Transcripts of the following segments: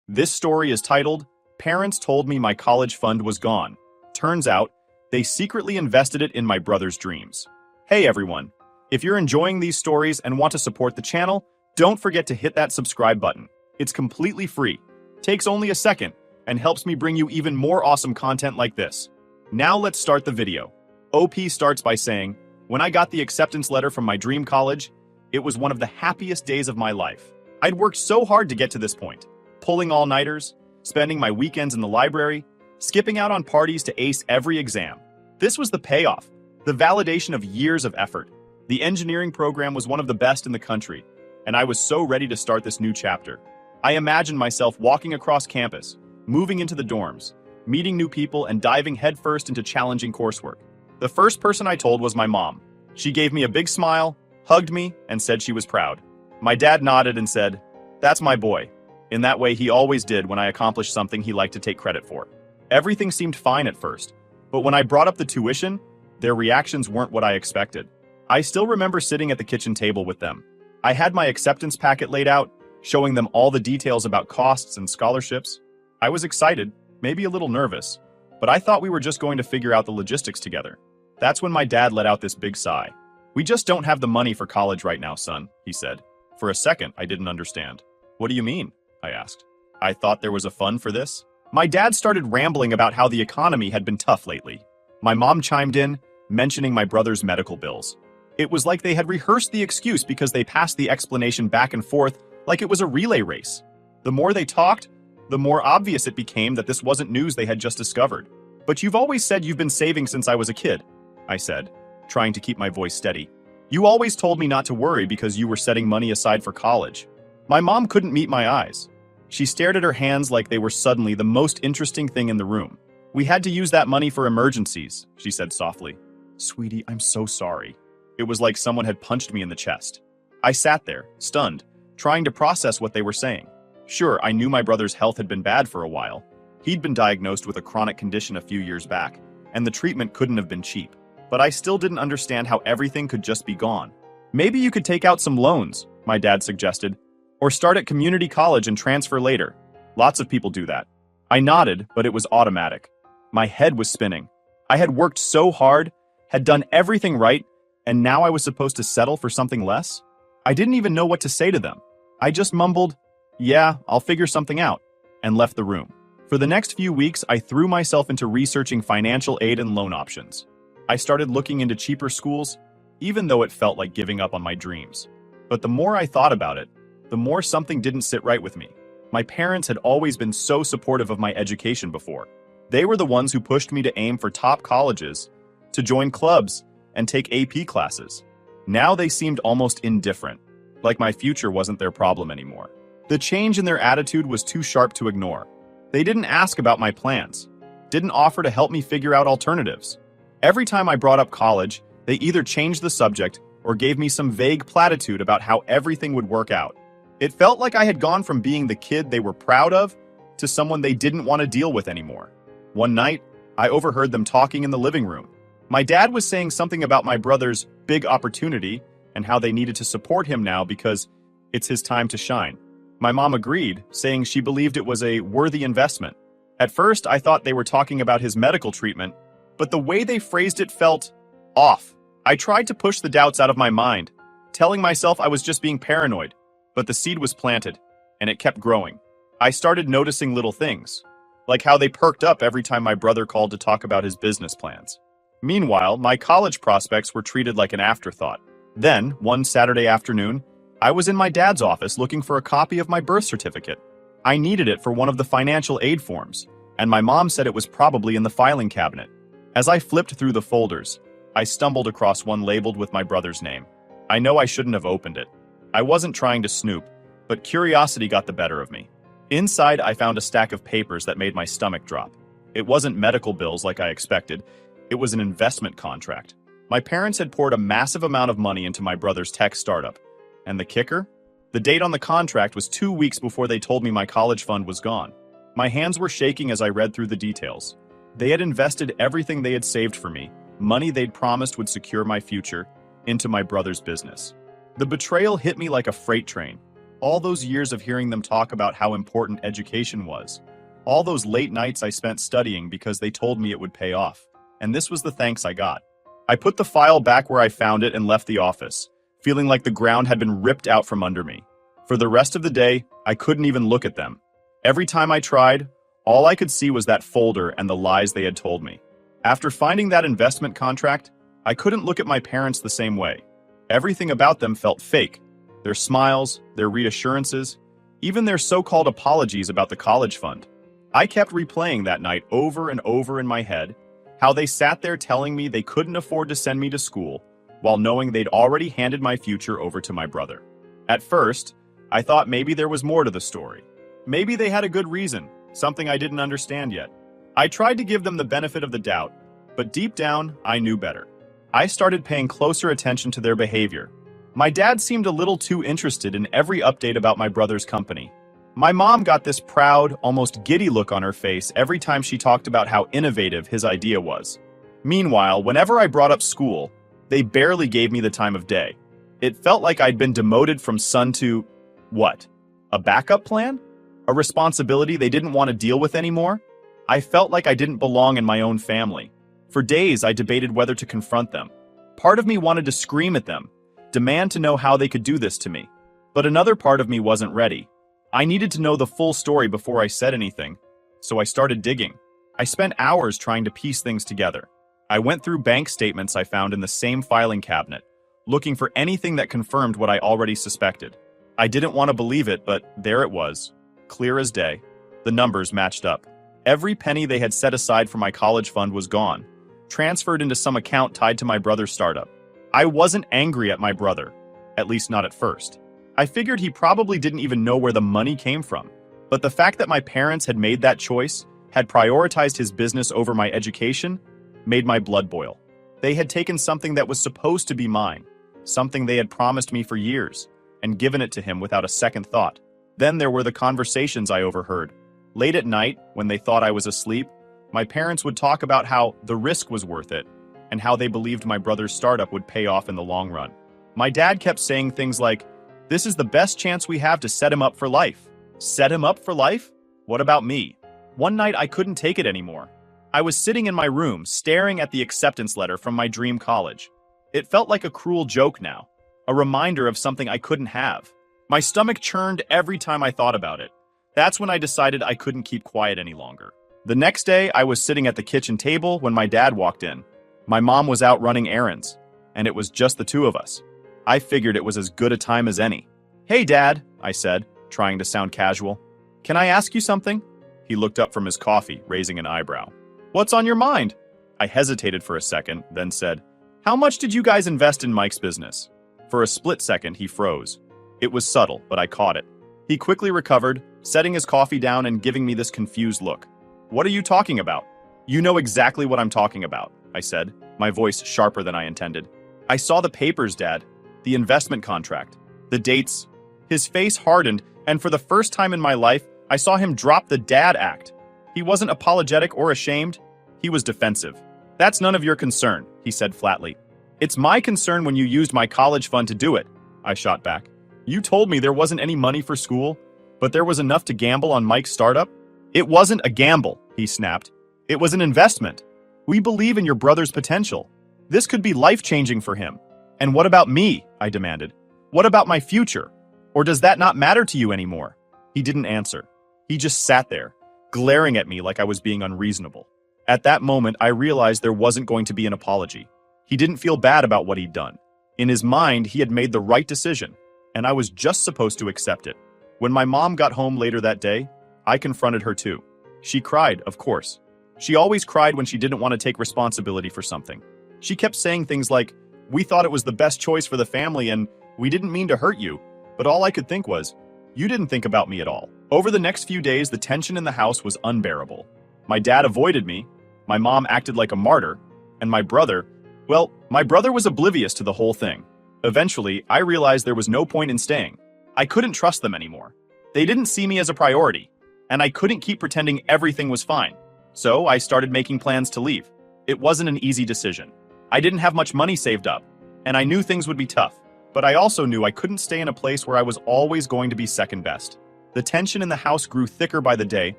This story is titled, Parents Told Me My College Fund Was Gone. Turns out, they secretly invested it in my brother's dreams. Hey everyone, if you're enjoying these stories and want to support the channel, don't forget to hit that subscribe button. It's completely free, takes only a second, and helps me bring you even more awesome content like this. Now let's start the video. OP starts by saying, when I got the acceptance letter from my dream college, it was one of the happiest days of my life. I'd worked so hard to get to this point. Pulling all-nighters, spending my weekends in the library, skipping out on parties to ace every exam. This was the payoff, the validation of years of effort. The engineering program was one of the best in the country, and I was so ready to start this new chapter. I imagined myself walking across campus, moving into the dorms, meeting new people, and diving headfirst into challenging coursework. The first person I told was my mom. She gave me a big smile, hugged me, and said she was proud. My dad nodded and said, "That's my boy." In that way he always did when I accomplished something he liked to take credit for. Everything seemed fine at first, but when I brought up the tuition, their reactions weren't what I expected. I still remember sitting at the kitchen table with them. I had my acceptance packet laid out, showing them all the details about costs and scholarships. I was excited, maybe a little nervous, but I thought we were just going to figure out the logistics together. That's when my dad let out this big sigh. "We just don't have the money for college right now, son," he said. For a second, I didn't understand. "What do you mean?" I asked. "I thought there was a fund for this." My dad started rambling about how the economy had been tough lately. My mom chimed in, mentioning my brother's medical bills. It was like they had rehearsed the excuse because they passed the explanation back and forth like it was a relay race. The more they talked, the more obvious it became that this wasn't news they had just discovered. "But you've always said you've been saving since I was a kid," I said, trying to keep my voice steady. "You always told me not to worry because you were setting money aside for college." My mom couldn't meet my eyes. She stared at her hands like they were suddenly the most interesting thing in the room. "We had to use that money for emergencies," she said softly. "Sweetie, I'm so sorry." It was like someone had punched me in the chest. I sat there, stunned, trying to process what they were saying. Sure, I knew my brother's health had been bad for a while. He'd been diagnosed with a chronic condition a few years back, and the treatment couldn't have been cheap. But I still didn't understand how everything could just be gone. "Maybe you could take out some loans," my dad suggested. "Or start at community college and transfer later. Lots of people do that." I nodded, but it was automatic. My head was spinning. I had worked so hard, had done everything right, and now I was supposed to settle for something less? I didn't even know what to say to them. I just mumbled, "Yeah, I'll figure something out," and left the room. For the next few weeks, I threw myself into researching financial aid and loan options. I started looking into cheaper schools, even though it felt like giving up on my dreams. But the more I thought about it, the more something didn't sit right with me. My parents had always been so supportive of my education before. They were the ones who pushed me to aim for top colleges, to join clubs, and take AP classes. Now they seemed almost indifferent, like my future wasn't their problem anymore. The change in their attitude was too sharp to ignore. They didn't ask about my plans, didn't offer to help me figure out alternatives. Every time I brought up college, they either changed the subject or gave me some vague platitude about how everything would work out. It felt like I had gone from being the kid they were proud of to someone they didn't want to deal with anymore. One night, I overheard them talking in the living room. My dad was saying something about my brother's big opportunity and how they needed to support him now because it's his time to shine. My mom agreed, saying she believed it was a worthy investment. At first, I thought they were talking about his medical treatment, but the way they phrased it felt off. I tried to push the doubts out of my mind, telling myself I was just being paranoid. But the seed was planted, and it kept growing. I started noticing little things, like how they perked up every time my brother called to talk about his business plans. Meanwhile, my college prospects were treated like an afterthought. Then, one Saturday afternoon, I was in my dad's office looking for a copy of my birth certificate. I needed it for one of the financial aid forms, and my mom said it was probably in the filing cabinet. As I flipped through the folders, I stumbled across one labeled with my brother's name. I know I shouldn't have opened it. I wasn't trying to snoop, but curiosity got the better of me. Inside, I found a stack of papers that made my stomach drop. It wasn't medical bills like I expected. It was an investment contract. My parents had poured a massive amount of money into my brother's tech startup. And the kicker? The date on the contract was 2 weeks before they told me my college fund was gone. My hands were shaking as I read through the details. They had invested everything they had saved for me, money they'd promised would secure my future, into my brother's business. The betrayal hit me like a freight train. All those years of hearing them talk about how important education was. All those late nights I spent studying because they told me it would pay off. And this was the thanks I got. I put the file back where I found it and left the office, feeling like the ground had been ripped out from under me. For the rest of the day, I couldn't even look at them. Every time I tried, all I could see was that folder and the lies they had told me. After finding that investment contract, I couldn't look at my parents the same way. Everything about them felt fake. Their smiles, their reassurances, even their so-called apologies about the college fund. I kept replaying that night over and over in my head, how they sat there telling me they couldn't afford to send me to school, while knowing they'd already handed my future over to my brother. At first, I thought maybe there was more to the story. Maybe they had a good reason, something I didn't understand yet. I tried to give them the benefit of the doubt, but deep down, I knew better. I started paying closer attention to their behavior. My dad seemed a little too interested in every update about my brother's company. My mom got this proud, almost giddy look on her face every time she talked about how innovative his idea was. Meanwhile, whenever I brought up school, they barely gave me the time of day. It felt like I'd been demoted from son to, what? A backup plan? A responsibility they didn't want to deal with anymore? I felt like I didn't belong in my own family. For days, I debated whether to confront them. Part of me wanted to scream at them, demand to know how they could do this to me. But another part of me wasn't ready. I needed to know the full story before I said anything, so I started digging. I spent hours trying to piece things together. I went through bank statements I found in the same filing cabinet, looking for anything that confirmed what I already suspected. I didn't want to believe it, but there it was, clear as day. The numbers matched up. Every penny they had set aside for my college fund was gone, transferred into some account tied to my brother's startup. I wasn't angry at my brother, at least not at first. I figured he probably didn't even know where the money came from. But the fact that my parents had made that choice, had prioritized his business over my education, made my blood boil. They had taken something that was supposed to be mine, something they had promised me for years, and given it to him without a second thought. Then there were the conversations I overheard. Late at night, when they thought I was asleep, my parents would talk about how the risk was worth it, and how they believed my brother's startup would pay off in the long run. My dad kept saying things like, "This is the best chance we have to set him up for life." Set him up for life? What about me? One night I couldn't take it anymore. I was sitting in my room, staring at the acceptance letter from my dream college. It felt like a cruel joke now, a reminder of something I couldn't have. My stomach churned every time I thought about it. That's when I decided I couldn't keep quiet any longer. The next day, I was sitting at the kitchen table when my dad walked in. My mom was out running errands, and it was just the two of us. I figured it was as good a time as any. "Hey, Dad," I said, trying to sound casual. "Can I ask you something?" He looked up from his coffee, raising an eyebrow. "What's on your mind?" I hesitated for a second, then said, "How much did you guys invest in Mike's business?" For a split second, he froze. It was subtle, but I caught it. He quickly recovered, setting his coffee down and giving me this confused look. "What are you talking about?" "You know exactly what I'm talking about," I said, my voice sharper than I intended. "I saw the papers, Dad. The investment contract. The dates." His face hardened, and for the first time in my life, I saw him drop the dad act. He wasn't apologetic or ashamed. He was defensive. "That's none of your concern," he said flatly. "It's my concern when you used my college fund to do it," I shot back. "You told me there wasn't any money for school, but there was enough to gamble on Mike's startup." "It wasn't a gamble," he snapped. "It was an investment. We believe in your brother's potential. This could be life-changing for him." "And what about me?" I demanded. "What about my future? Or does that not matter to you anymore?" He didn't answer. He just sat there, glaring at me like I was being unreasonable. At that moment, I realized there wasn't going to be an apology. He didn't feel bad about what he'd done. In his mind, he had made the right decision, and I was just supposed to accept it. When my mom got home later that day, I confronted her too. She cried, of course. She always cried when she didn't want to take responsibility for something. She kept saying things like, "We thought it was the best choice for the family and we didn't mean to hurt you." But all I could think was, "You didn't think about me at all." Over the next few days, the tension in the house was unbearable. My dad avoided me, my mom acted like a martyr, and my brother was oblivious to the whole thing. Eventually, I realized there was no point in staying. I couldn't trust them anymore. They didn't see me as a priority, and I couldn't keep pretending everything was fine. So I started making plans to leave. It wasn't an easy decision. I didn't have much money saved up, and I knew things would be tough. but I also knew I couldn't stay in a place where I was always going to be second best. The tension in the house grew thicker by the day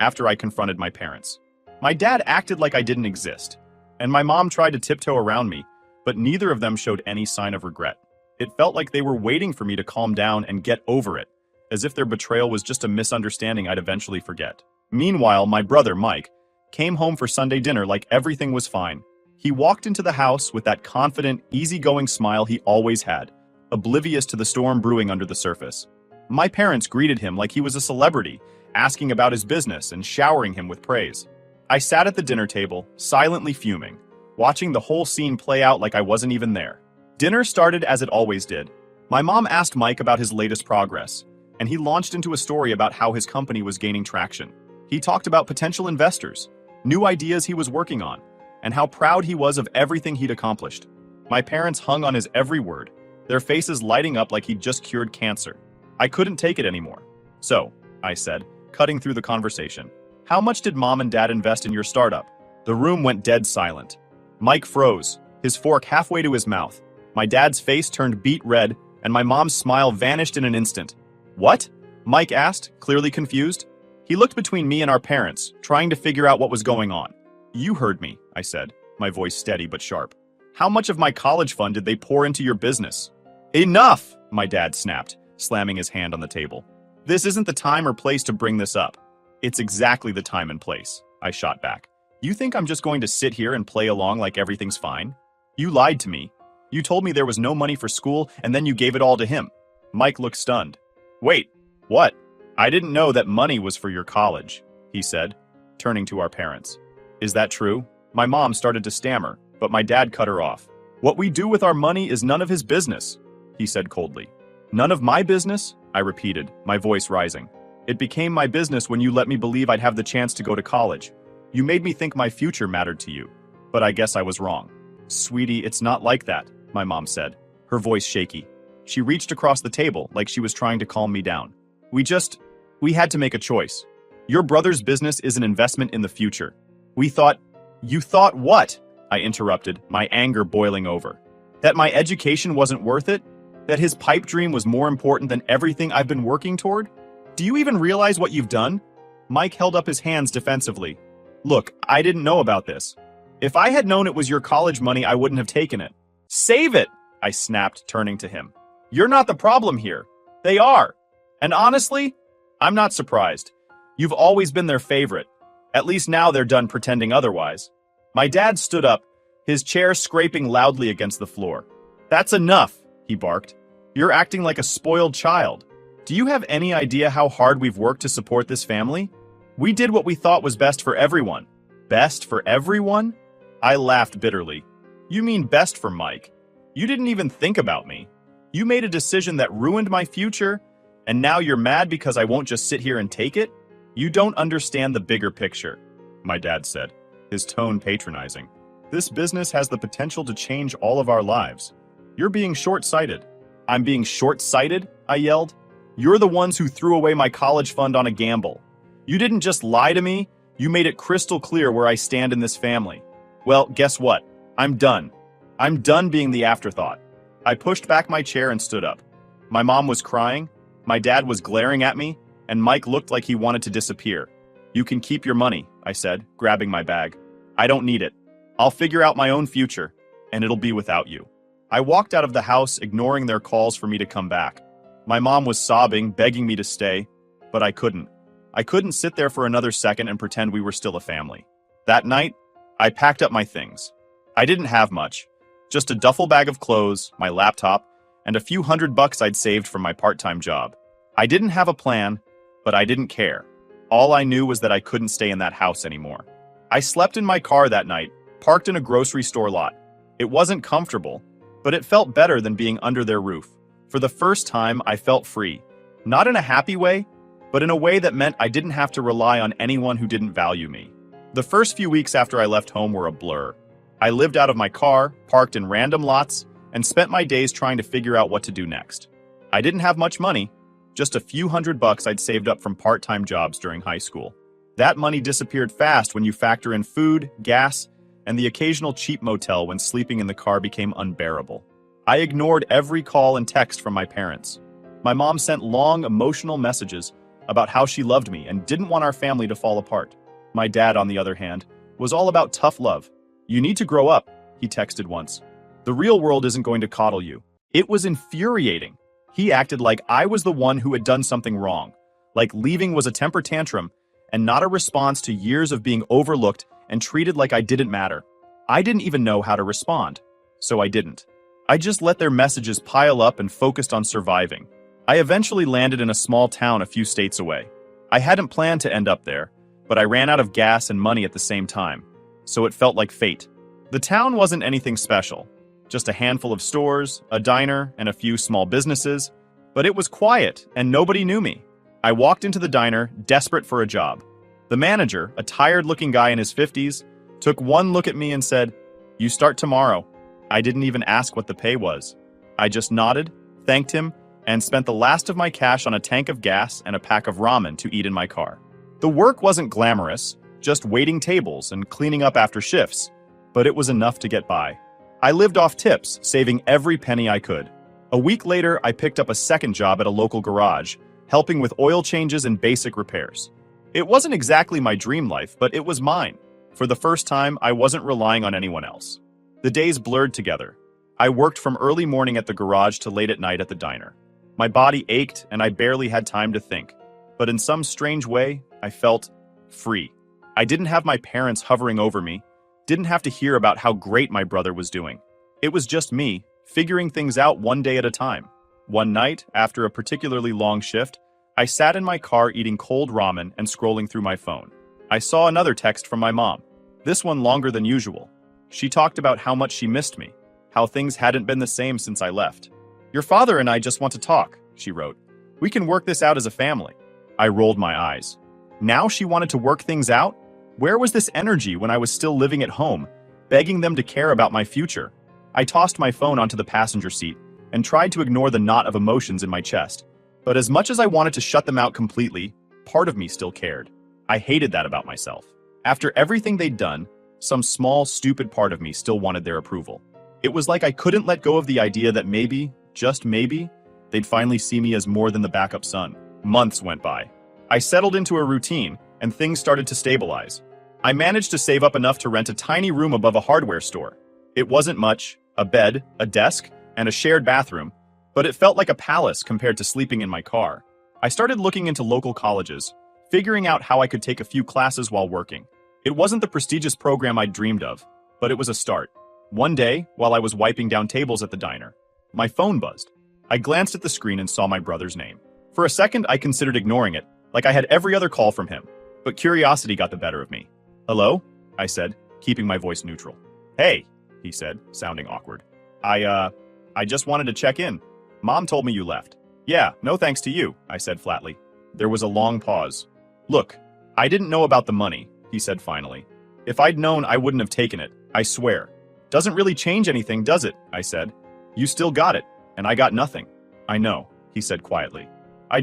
after I confronted my parents. My dad acted like I didn't exist, and my mom tried to tiptoe around me, but neither of them showed any sign of regret. It felt like they were waiting for me to calm down and get over it, as if their betrayal was just a misunderstanding I'd eventually forget. Meanwhile, my brother, Mike, came home for Sunday dinner like everything was fine. He walked into the house with that confident, easygoing smile he always had, oblivious to the storm brewing under the surface. My parents greeted him like he was a celebrity, asking about his business and showering him with praise. I sat at the dinner table, silently fuming, watching the whole scene play out like I wasn't even there. Dinner started as it always did. My mom asked Mike about his latest progress, and he launched into a story about how his company was gaining traction. He talked about potential investors, new ideas he was working on, and how proud he was of everything he'd accomplished. My parents hung on his every word, their faces lighting up like he'd just cured cancer. I couldn't take it anymore. So, I said, cutting through the conversation, how much did Mom and Dad invest in your startup? The room went dead silent. Mike froze, his fork halfway to his mouth. My dad's face turned beet red, and my mom's smile vanished in an instant. What? Mike asked, clearly confused. He looked between me and our parents, trying to figure out what was going on. You heard me, I said, my voice steady but sharp. How much of my college fund did they pour into your business? Enough, my dad snapped, slamming his hand on the table. This isn't the time or place to bring this up. It's exactly the time and place, I shot back. You think I'm just going to sit here and play along like everything's fine? You lied to me. You told me there was no money for school, and then you gave it all to him. Mike looked stunned. Wait, what? I didn't know that money was for your college, he said, turning to our parents. Is that true? My mom started to stammer, but my dad cut her off. What we do with our money is none of his business, he said coldly. None of my business? I repeated, my voice rising. It became my business when you let me believe I'd have the chance to go to college. You made me think my future mattered to you, but I guess I was wrong. Sweetie, it's not like that, my mom said, her voice shaky. She reached across the table like she was trying to calm me down. We had to make a choice. Your brother's business is an investment in the future. You thought what? I interrupted, my anger boiling over. That my education wasn't worth it? That his pipe dream was more important than everything I've been working toward? Do you even realize what you've done? Mike held up his hands defensively. Look, I didn't know about this. If I had known it was your college money, I wouldn't have taken it. Save it, I snapped, turning to him. You're not the problem here. They are. And honestly, I'm not surprised. You've always been their favorite. At least now they're done pretending otherwise. My dad stood up, his chair scraping loudly against the floor. That's enough, he barked. You're acting like a spoiled child. Do you have any idea how hard we've worked to support this family? We did what we thought was best for everyone. Best for everyone? I laughed bitterly. You mean best for Mike? You didn't even think about me. You made a decision that ruined my future, and now you're mad because I won't just sit here and take it? You don't understand the bigger picture, my dad said, his tone patronizing. This business has the potential to change all of our lives. You're being short-sighted. I'm being short-sighted? I yelled. You're the ones who threw away my college fund on a gamble. You didn't just lie to me, you made it crystal clear where I stand in this family. Well, guess what? I'm done. I'm done being the afterthought. I pushed back my chair and stood up. My mom was crying, my dad was glaring at me, and Mike looked like he wanted to disappear. You can keep your money, I said, grabbing my bag. I don't need it. I'll figure out my own future, and it'll be without you. I walked out of the house, ignoring their calls for me to come back. My mom was sobbing, begging me to stay, but I couldn't. I couldn't sit there for another second and pretend we were still a family. That night, I packed up my things. I didn't have much, just a duffel bag of clothes, my laptop, and a few $100 I'd saved from my part-time job. I didn't have a plan, but I didn't care. All I knew was that I couldn't stay in that house anymore. I slept in my car that night, parked in a grocery store lot. It wasn't comfortable, but it felt better than being under their roof. For the first time, I felt free. Not in a happy way, but in a way that meant I didn't have to rely on anyone who didn't value me. The first few weeks after I left home were a blur. I lived out of my car, parked in random lots, and spent my days trying to figure out what to do next. I didn't have much money, just a few $100 I'd saved up from part-time jobs during high school. That money disappeared fast when you factor in food, gas, and the occasional cheap motel when sleeping in the car became unbearable. I ignored every call and text from my parents. My mom sent long, emotional messages about how she loved me and didn't want our family to fall apart. My dad, on the other hand, was all about tough love. "You need to grow up," he texted once. "The real world isn't going to coddle you." It was infuriating. He acted like I was the one who had done something wrong, like leaving was a temper tantrum and not a response to years of being overlooked and treated like I didn't matter. I didn't even know how to respond, so I didn't. I just let their messages pile up and focused on surviving. I eventually landed in a small town a few states away. I hadn't planned to end up there, but I ran out of gas and money at the same time, so it felt like fate. The town wasn't anything special, just a handful of stores, a diner, and a few small businesses, but it was quiet and nobody knew me. I walked into the diner, desperate for a job. The manager, a tired-looking guy in his 50s, took one look at me and said, "You start tomorrow." I didn't even ask what the pay was. I just nodded, thanked him, and spent the last of my cash on a tank of gas and a pack of ramen to eat in my car. The work wasn't glamorous, just waiting tables and cleaning up after shifts, but it was enough to get by. I lived off tips, saving every penny I could. A week later, I picked up a second job at a local garage, helping with oil changes and basic repairs. It wasn't exactly my dream life, but it was mine. For the first time, I wasn't relying on anyone else. The days blurred together. I worked from early morning at the garage to late at night at the diner. My body ached and I barely had time to think. But in some strange way, I felt free. I didn't have my parents hovering over me, didn't have to hear about how great my brother was doing. It was just me, figuring things out one day at a time. One night, after a particularly long shift, I sat in my car eating cold ramen and scrolling through my phone. I saw another text from my mom, this one longer than usual. She talked about how much she missed me, how things hadn't been the same since I left. "Your father and I just want to talk," she wrote. "We can work this out as a family." I rolled my eyes. Now she wanted to work things out? Where was this energy when I was still living at home, begging them to care about my future? I tossed my phone onto the passenger seat and tried to ignore the knot of emotions in my chest. But as much as I wanted to shut them out completely, part of me still cared. I hated that about myself. After everything they'd done, some small, stupid part of me still wanted their approval. It was like I couldn't let go of the idea that maybe, just maybe, they'd finally see me as more than the backup son. Months went by. I settled into a routine, and things started to stabilize. I managed to save up enough to rent a tiny room above a hardware store. It wasn't much, a bed, a desk, and a shared bathroom, but it felt like a palace compared to sleeping in my car. I started looking into local colleges, figuring out how I could take a few classes while working. It wasn't the prestigious program I'd dreamed of, but it was a start. One day, while I was wiping down tables at the diner, my phone buzzed. I glanced at the screen and saw my brother's name. For a second, I considered ignoring it, like I had every other call from him, but curiosity got the better of me. "Hello?" I said, keeping my voice neutral. "Hey," he said, sounding awkward. I just wanted to check in. Mom told me you left." "Yeah, no thanks to you," I said flatly. There was a long pause. "Look, I didn't know about the money," he said finally. "If I'd known, I wouldn't have taken it, I swear." "Doesn't really change anything, does it?" I said. "You still got it, and I got nothing." "I know," he said quietly. I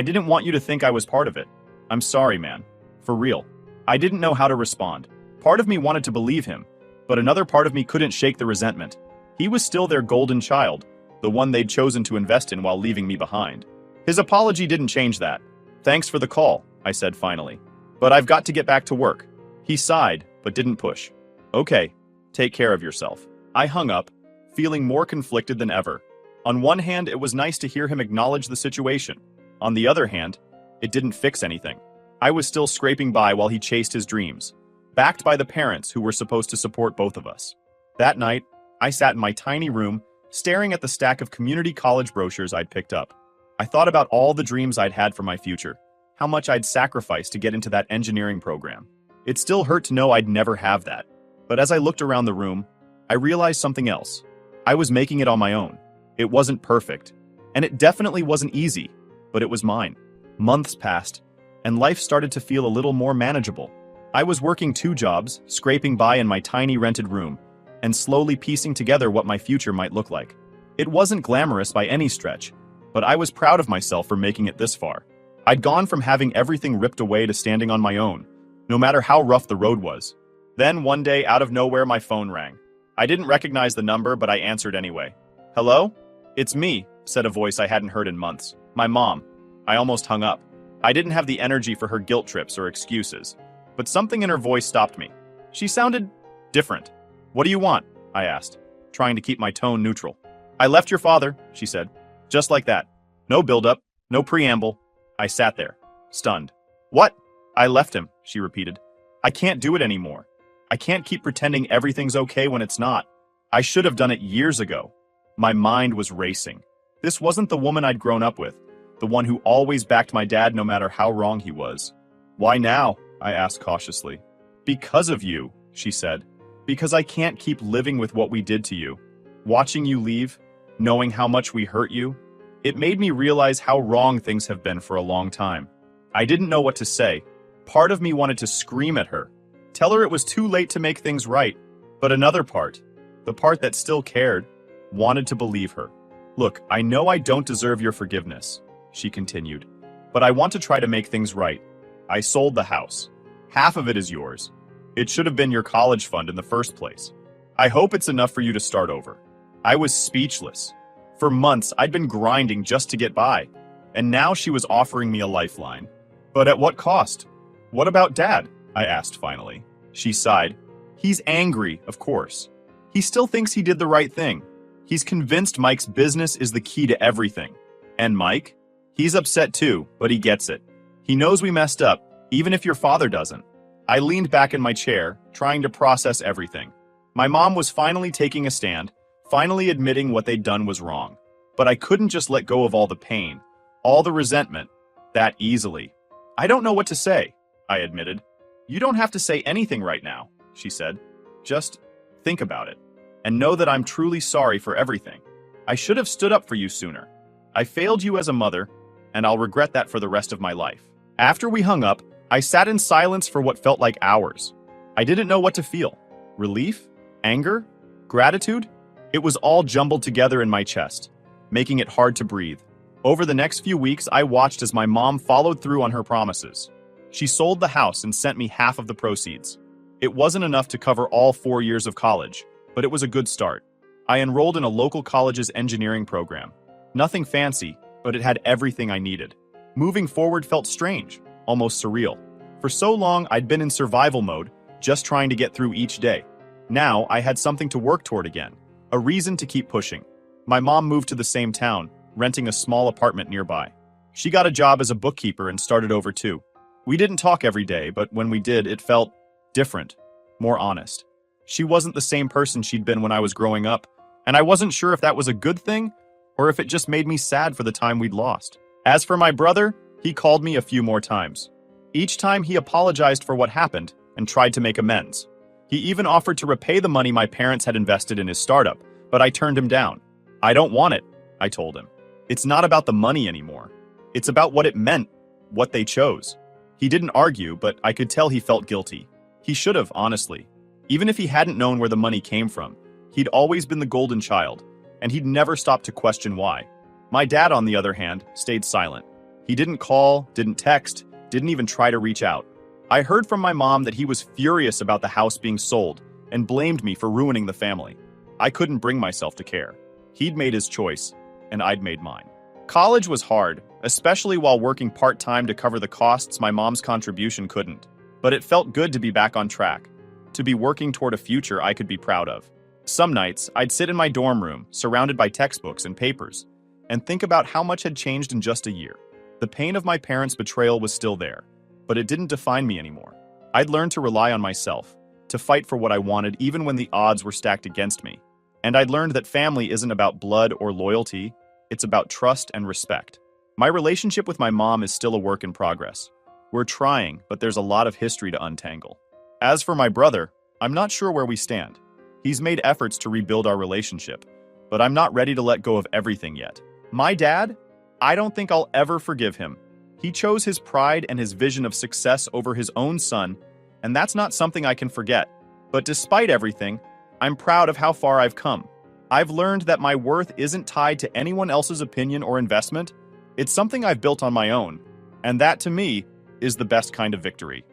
didn't want you to think I was part of it. I'm sorry, man. For real." I didn't know how to respond. Part of me wanted to believe him, but another part of me couldn't shake the resentment. He was still their golden child, the one they'd chosen to invest in while leaving me behind. His apology didn't change that. "Thanks for the call," I said finally. "But I've got to get back to work." He sighed, but didn't push. "Okay, take care of yourself." I hung up, feeling more conflicted than ever. On one hand, it was nice to hear him acknowledge the situation. On the other hand, it didn't fix anything. I was still scraping by while he chased his dreams, backed by the parents who were supposed to support both of us. That night, I sat in my tiny room, staring at the stack of community college brochures I'd picked up. I thought about all the dreams I'd had for my future, how much I'd sacrificed to get into that engineering program. It still hurt to know I'd never have that. But as I looked around the room, I realized something else. I was making it on my own. It wasn't perfect, and it definitely wasn't easy, but it was mine. Months passed, and life started to feel a little more manageable. I was working 2 jobs, scraping by in my tiny rented room, and slowly piecing together what my future might look like. It wasn't glamorous by any stretch, but I was proud of myself for making it this far. I'd gone from having everything ripped away to standing on my own, no matter how rough the road was. Then one day, out of nowhere, my phone rang. I didn't recognize the number, but I answered anyway. Hello? It's me, said a voice I hadn't heard in months. My mom. I almost hung up. I didn't have the energy for her guilt trips or excuses, but something in her voice stopped me. She sounded different. What do you want? I asked, trying to keep my tone neutral. I left your father, she said. Just like that. No build-up, no preamble. I sat there, stunned. What? I left him, she repeated. I can't do it anymore. I can't keep pretending everything's okay when it's not. I should have done it years ago. My mind was racing. This wasn't the woman I'd grown up with, the one who always backed my dad no matter how wrong he was. Why now? I asked cautiously. Because of you, she said. Because I can't keep living with what we did to you. Watching you leave, knowing how much we hurt you, it made me realize how wrong things have been for a long time. I didn't know what to say. Part of me wanted to scream at her, tell her it was too late to make things right. But another part, the part that still cared, wanted to believe her. Look, I know I don't deserve your forgiveness, she continued, but I want to try to make things right. I sold the house. Half of it is yours. It should have been your college fund in the first place. I hope it's enough for you to start over. I was speechless. For months, I'd been grinding just to get by, and now she was offering me a lifeline. But at what cost? What about Dad? I asked finally. She sighed. He's angry, of course. He still thinks he did the right thing. He's convinced Mike's business is the key to everything. And Mike? He's upset too, but he gets it. He knows we messed up, even if your father doesn't. I leaned back in my chair, trying to process everything. My mom was finally taking a stand, finally admitting what they'd done was wrong. But I couldn't just let go of all the pain, all the resentment, that easily. I don't know what to say, I admitted. You don't have to say anything right now, she said. Just think about it, and know that I'm truly sorry for everything. I should have stood up for you sooner. I failed you as a mother, and I'll regret that for the rest of my life. After we hung up, I sat in silence for what felt like hours. I didn't know what to feel. Relief? Anger? Gratitude? It was all jumbled together in my chest, making it hard to breathe. Over the next few weeks, I watched as my mom followed through on her promises. She sold the house and sent me half of the proceeds. It wasn't enough to cover all 4 years of college, but it was a good start. I enrolled in a local college's engineering program. Nothing fancy, but it had everything I needed. Moving forward felt strange, almost surreal. For so long, I'd been in survival mode, just trying to get through each day. Now, I had something to work toward again, a reason to keep pushing. My mom moved to the same town, renting a small apartment nearby. She got a job as a bookkeeper and started over too. We didn't talk every day, but when we did, it felt different, more honest. She wasn't the same person she'd been when I was growing up, and I wasn't sure if that was a good thing or if it just made me sad for the time we'd lost. As for my brother, he called me a few more times. Each time he apologized for what happened and tried to make amends. He even offered to repay the money my parents had invested in his startup, but I turned him down. I don't want it, I told him. It's not about the money anymore. It's about what it meant, what they chose. He didn't argue, but I could tell he felt guilty. He should have, honestly. Even if he hadn't known where the money came from, he'd always been the golden child, and he'd never stopped to question why. My dad, on the other hand, stayed silent. He didn't call, didn't text, didn't even try to reach out. I heard from my mom that he was furious about the house being sold and blamed me for ruining the family. I couldn't bring myself to care. He'd made his choice, and I'd made mine. College was hard, especially while working part-time to cover the costs my mom's contribution couldn't. But it felt good to be back on track, to be working toward a future I could be proud of. Some nights, I'd sit in my dorm room, surrounded by textbooks and papers, and think about how much had changed in just a year. The pain of my parents' betrayal was still there, but it didn't define me anymore. I'd learned to rely on myself, to fight for what I wanted even when the odds were stacked against me. And I'd learned that family isn't about blood or loyalty, it's about trust and respect. My relationship with my mom is still a work in progress. We're trying, but there's a lot of history to untangle. As for my brother, I'm not sure where we stand. He's made efforts to rebuild our relationship, but I'm not ready to let go of everything yet. My dad? I don't think I'll ever forgive him. He chose his pride and his vision of success over his own son, and that's not something I can forget. But despite everything, I'm proud of how far I've come. I've learned that my worth isn't tied to anyone else's opinion or investment. It's something I've built on my own, and that, to me, is the best kind of victory.